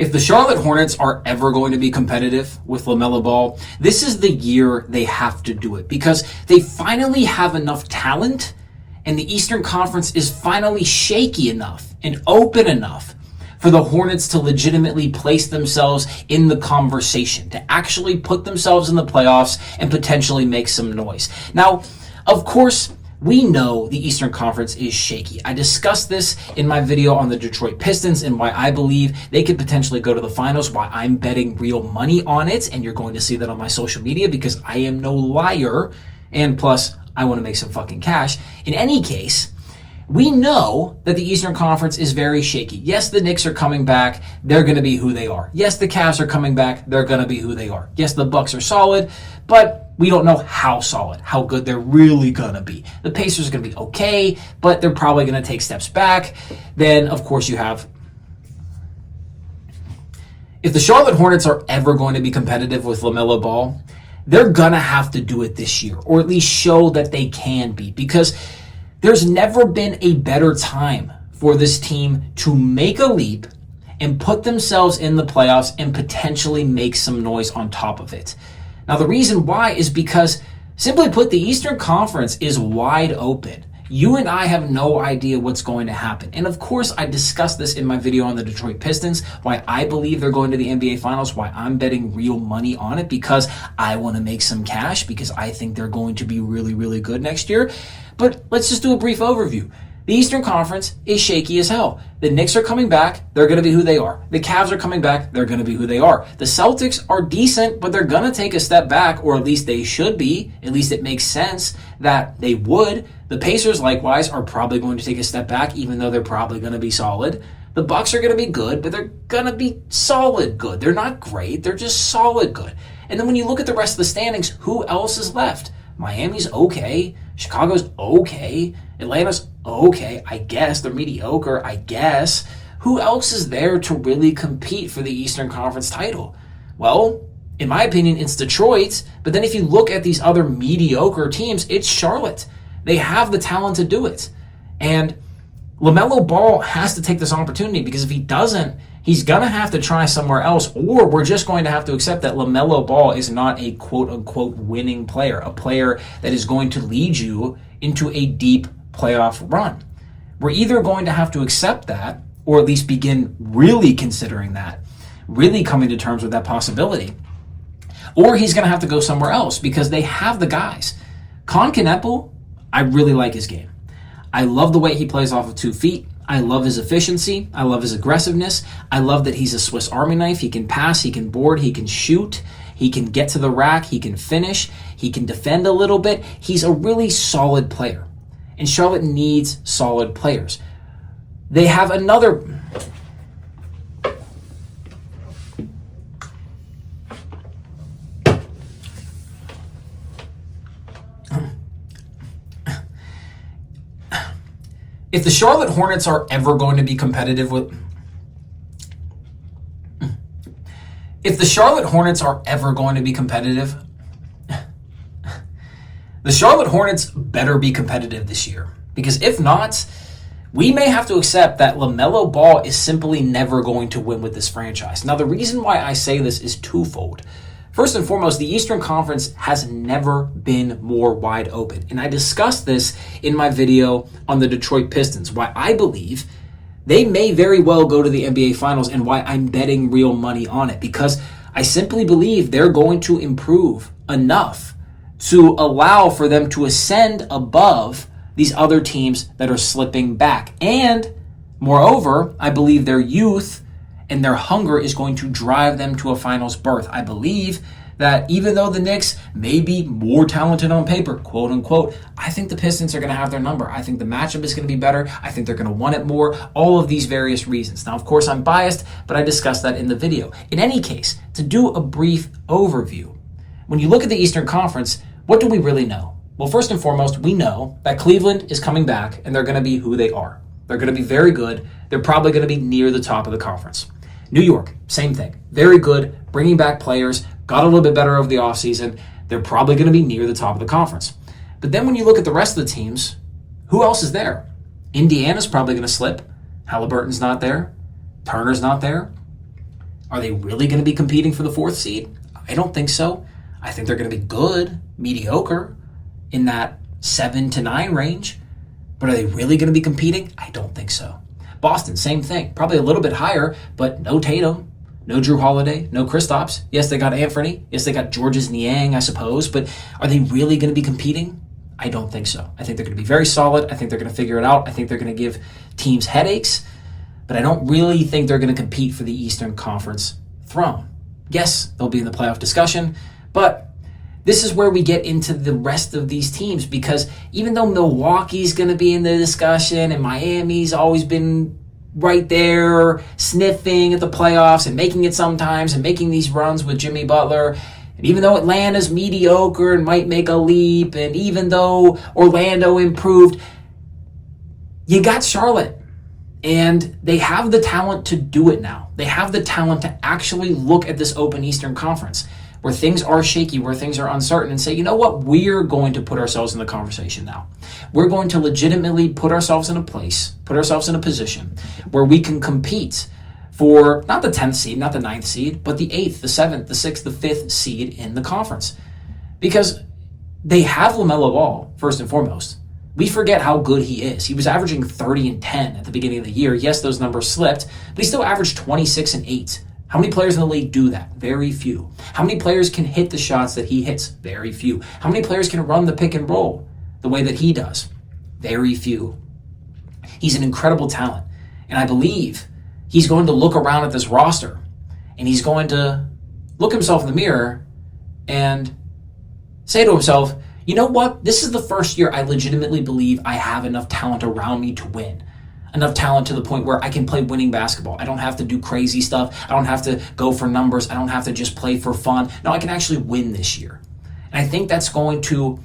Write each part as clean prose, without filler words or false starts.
If the Charlotte Hornets are ever going to be competitive with Lamelo Ball, this is the year they have to do it because they finally have enough talent and the Eastern Conference is finally shaky enough and open enough for the Hornets to legitimately place themselves in the conversation, to actually put themselves in the playoffs and potentially make some noise. Now, of course, we know the Eastern Conference is shaky. I discussed this in my video on the Detroit Pistons and why I believe they could potentially go to the finals, why I'm betting real money on it, and you're going to see that on my social media because I am no liar, and plus, I want to make some fucking cash. In any case, we know that the Eastern Conference is very shaky. Yes, the Knicks are coming back. They're going to be who they are. Yes, the Cavs are coming back. They're going to be who they are. Yes, the Bucks are solid, but we don't know how solid, how good they're really going to be. The Pacers are going to be okay, but they're probably going to take steps back. Then, of course, you have... If the Charlotte Hornets are ever going to be competitive with Lamelo Ball, they're going to have to do it this year, or at least show that they can be, because there's never been a better time for this team to make a leap and put themselves in the playoffs and potentially make some noise on top of it. Now, the reason why is because, simply put, the Eastern Conference is wide open. You and I have no idea what's going to happen. And of course, I discussed this in my video on the Detroit Pistons, why I believe they're going to the NBA Finals, why I'm betting real money on it, because I want to make some cash, because I think they're going to be really, really good next year. But let's just do a brief overview. The Eastern Conference is shaky as hell. The Knicks are coming back. They're going to be who they are. The Cavs are coming back. They're going to be who they are. The Celtics are decent, but they're going to take a step back, or at least they should be. At least it makes sense that they would. The Pacers, likewise, are probably going to take a step back, even though they're probably going to be solid. The Bucks are going to be good, but they're going to be solid good. They're not great. They're just solid good. And then when you look at the rest of the standings, who else is left? Miami's okay. Chicago's okay. Atlanta's okay, I guess. They're mediocre, I guess. Who else is there to really compete for the Eastern Conference title? Well, in my opinion, it's Detroit. But then if you look at these other mediocre teams, it's Charlotte. They have the talent to do it. And LaMelo Ball has to take this opportunity, because if he doesn't, he's going to have to try somewhere else, or we're just going to have to accept that LaMelo Ball is not a quote-unquote winning player, a player that is going to lead you into a deep playoff run. We're either going to have to accept that, or at least begin really considering that, really coming to terms with that possibility, or he's going to have to go somewhere else, because they have the guys. Kanepo, I really like his game. I love the way he plays off of 2 feet. I love his efficiency. I love his aggressiveness. I love that he's a Swiss Army knife. He can pass, he can board, he can shoot, he can get to the rack, he can finish, he can defend a little bit. He's a really solid player. And Charlotte needs solid players. They have another... If the Charlotte Hornets are ever going to be competitive with... If the Charlotte Hornets are ever going to be competitive... The Charlotte Hornets better be competitive this year. Because if not, we may have to accept that LaMelo Ball is simply never going to win with this franchise. Now, the reason why I say this is twofold. First and foremost, the Eastern Conference has never been more wide open. And I discussed this in my video on the Detroit Pistons, why I believe they may very well go to the NBA Finals and why I'm betting real money on it. Because I simply believe they're going to improve enough to allow for them to ascend above these other teams that are slipping back. And moreover, I believe their youth and their hunger is going to drive them to a finals berth. I believe that even though the Knicks may be more talented on paper, quote unquote, I think the Pistons are going to have their number. I think the matchup is going to be better. I think they're going to want it more. All of these various reasons. Now, of course, I'm biased, but I discussed that in the video. In any case, to do a brief overview, when you look at the Eastern Conference, what do we really know? Well, first and foremost, we know that Cleveland is coming back and they're going to be who they are. They're going to be very good. They're probably going to be near the top of the conference. New York, same thing. Very good, bringing back players, got a little bit better over the offseason. They're probably going to be near the top of the conference. But then when you look at the rest of the teams, who else is there? Indiana's probably going to slip. Halliburton's not there. Turner's not there. Are they really going to be competing for the 4th seed? I don't think so. I think they're going to be good, mediocre, in that 7 to 9 range. But are they really going to be competing? I don't think so. Boston, same thing. Probably a little bit higher, but no Tatum, no Drew Holiday, no Kristaps. Yes, they got Anthony. Yes, they got Georges Niang, I suppose. But are they really going to be competing? I don't think so. I think they're going to be very solid. I think they're going to figure it out. I think they're going to give teams headaches. But I don't really think they're going to compete for the Eastern Conference throne. Yes, they'll be in the playoff discussion, but this is where we get into the rest of these teams, because even though Milwaukee's going to be in the discussion and Miami's always been right there sniffing at the playoffs and making it sometimes and making these runs with Jimmy Butler, and even though Atlanta's mediocre and might make a leap, and even though Orlando improved, you got Charlotte. And they have the talent to do it now. They have the talent to actually look at this open Eastern Conference where things are shaky, where things are uncertain, and say, you know what, we're going to put ourselves in the conversation now. We're going to legitimately put ourselves in a place, put ourselves in a position where we can compete for not the 10th seed, not the 9th seed, but the 8th, the 7th, the 6th, the 5th seed in the conference. Because they have LaMelo Ball, first and foremost. We forget how good he is. He was averaging 30 and 10 at the beginning of the year. Yes, those numbers slipped, but he still averaged 26 and 8. How many players in the league do that? Very few. How many players can hit the shots that he hits? Very few. How many players can run the pick and roll the way that he does? Very few. He's an incredible talent. And I believe he's going to look around at this roster and he's going to look himself in the mirror and say to himself, you know what? This is the first year I legitimately believe I have enough talent around me to win. Enough talent to the point where I can play winning basketball. I don't have to do crazy stuff. I don't have to go for numbers. I don't have to just play for fun. No, I can actually win this year. And I think that's going to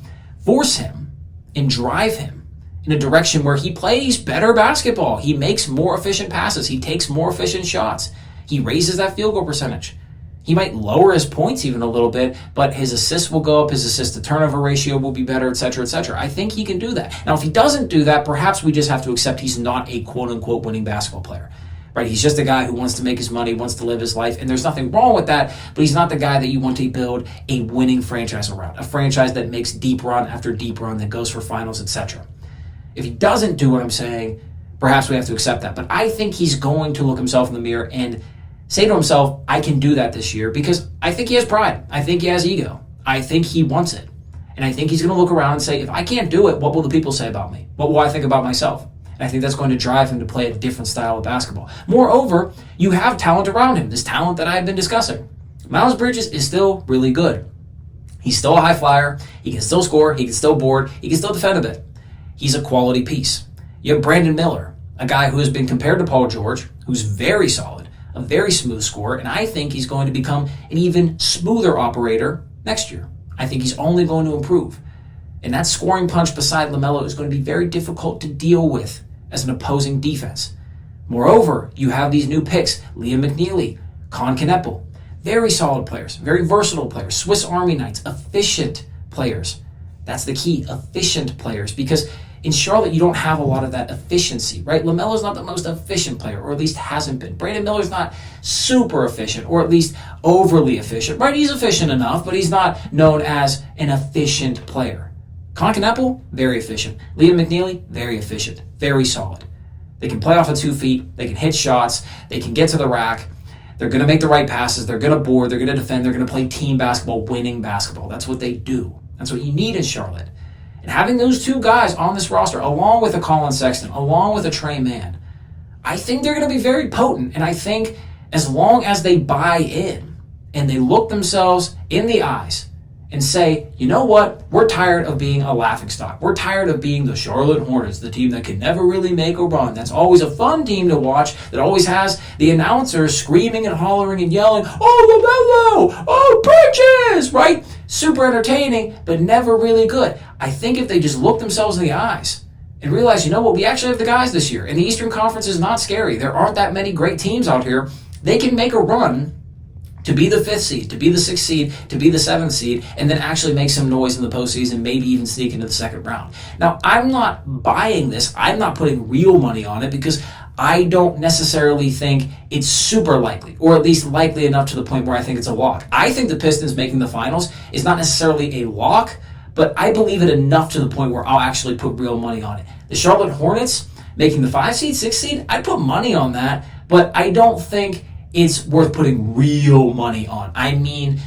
force him and drive him in a direction where he plays better basketball. He makes more efficient passes. He takes more efficient shots. He raises that field goal percentage. He might lower his points even a little bit, but his assists will go up, his assist-to-turnover ratio will be better, et cetera, et cetera. I think he can do that. Now, if he doesn't do that, perhaps we just have to accept he's not a quote-unquote winning basketball player. Right? He's just a guy who wants to make his money, wants to live his life, and there's nothing wrong with that, but he's not the guy that you want to build a winning franchise around, a franchise that makes deep run after deep run, that goes for finals, et cetera. If he doesn't do what I'm saying, perhaps we have to accept that. But I think he's going to look himself in the mirror and say to himself, I can do that this year, because I think he has pride. I think he has ego. I think he wants it. And I think he's going to look around and say, if I can't do it, what will the people say about me? What will I think about myself? And I think that's going to drive him to play a different style of basketball. Moreover, you have talent around him, this talent that I've been discussing. Miles Bridges is still really good. He's still a high flyer. He can still score. He can still board. He can still defend a bit. He's a quality piece. You have Brandon Miller, a guy who has been compared to Paul George, who's very solid, a very smooth scorer, and I think he's going to become an even smoother operator next year. I think he's only going to improve. And that scoring punch beside Lamelo is going to be very difficult to deal with as an opposing defense. Moreover, you have these new picks, Liam McNeely, Con Kneppel, very solid players, very versatile players, Swiss Army Knights, efficient players. That's the key, efficient players, because in Charlotte, you don't have a lot of that efficiency, right? LaMelo's not the most efficient player, or at least hasn't been. Brandon Miller's not super efficient, or at least overly efficient, right? He's efficient enough, but he's not known as an efficient player. Con Kneppel, very efficient. Liam McNeely, very efficient, very solid. They can play off of 2 feet. They can hit shots. They can get to the rack. They're going to make the right passes. They're going to board. They're going to defend. They're going to play team basketball, winning basketball. That's what they do. That's what you need in Charlotte. And having those 2 guys on this roster, along with a Colin Sexton, along with a Trey Mann, I think they're going to be very potent. And I think as long as they buy in and they look themselves in the eyes and say, you know what, we're tired of being a laughingstock. We're tired of being the Charlotte Hornets, the team that can never really make a run. That's always a fun team to watch, that always has the announcers screaming and hollering and yelling, oh, LaMelo, oh, Bridges, right? Super entertaining, but never really good. I think if they just look themselves in the eyes and realize, you know what, we actually have the guys this year, and the Eastern Conference is not scary. There aren't that many great teams out here. They can make a run to be the 5th seed, to be the 6th seed, to be the 7th seed, and then actually make some noise in the postseason, maybe even sneak into the second round. Now, I'm not buying this. I'm not putting real money on it because I don't necessarily think it's super likely, or at least likely enough to the point where I think it's a lock. I think the Pistons making the finals is not necessarily a lock, but I believe it enough to the point where I'll actually put real money on it. The Charlotte Hornets making the 5 seed, 6 seed, I'd put money on that, but I don't think it's worth putting real money on. I mean,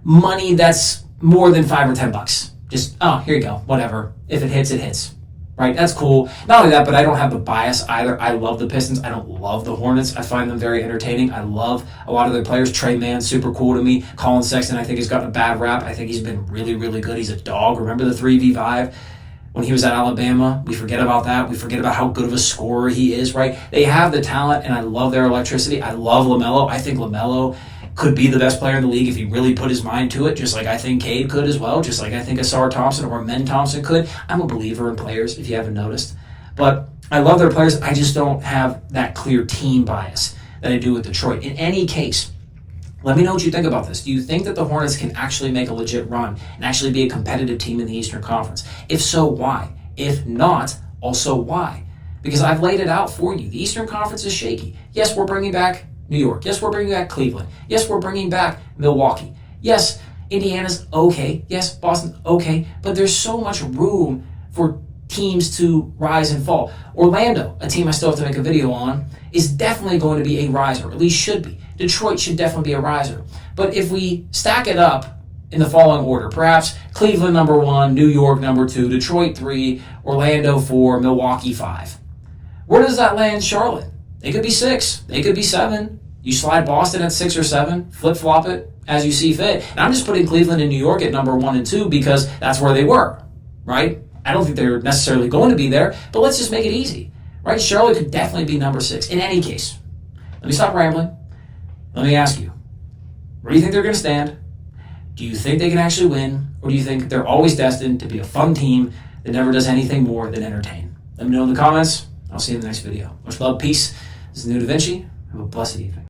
money that's more than $5 or $10. Just, oh, here you go, whatever. If it hits, it hits. Right, that's cool. Not only that, but I don't have the bias either. I love the Pistons. I don't love the Hornets. I find them very entertaining. I love a lot of their players. Trey Mann, super cool to me. Colin Sexton, I think, has gotten a bad rap. I think he's been really, really good. He's a dog. Remember the 3v5 when he was at Alabama? We forget about that. We forget about how good of a scorer he is, right? They have the talent, and I love their electricity. I love Lamelo. I think Lamelo could be the best player in the league if he really put his mind to it, just like I think Cade could as well, just like I think Asar Thompson or Men Thompson could. I'm a believer in players, if you haven't noticed. But I love their players. I just don't have that clear team bias that I do with Detroit. In any case, let me know what you think about this. Do you think that the Hornets can actually make a legit run and actually be a competitive team in the Eastern Conference? If so, why? If not, also why? Because I've laid it out for you. The Eastern Conference is shaky. Yes, we're bringing back New York. Yes, we're bringing back Cleveland. Yes, we're bringing back Milwaukee. Yes, Indiana's okay. Yes, Boston, okay. But there's so much room for teams to rise and fall. Orlando, a team I still have to make a video on, is definitely going to be a riser, at least should be. Detroit should definitely be a riser. But if we stack it up in the following order, perhaps Cleveland number 1, New York number 2, Detroit 3, Orlando 4, Milwaukee 5. Where does that land Charlotte? They could be 6. They could be 7. You slide Boston at 6 or 7, flip-flop it as you see fit. And I'm just putting Cleveland and New York at number 1 and 2 because that's where they were, right? I don't think they're necessarily going to be there, but let's just make it easy, right? Charlotte could definitely be number 6. In any case, let me stop rambling. Let me ask you, where do you think they're going to stand? Do you think they can actually win? Or do you think they're always destined to be a fun team that never does anything more than entertain? Let me know in the comments. I'll see you in the next video. Much love, peace. This is New Da Vinci. Have a blessed evening.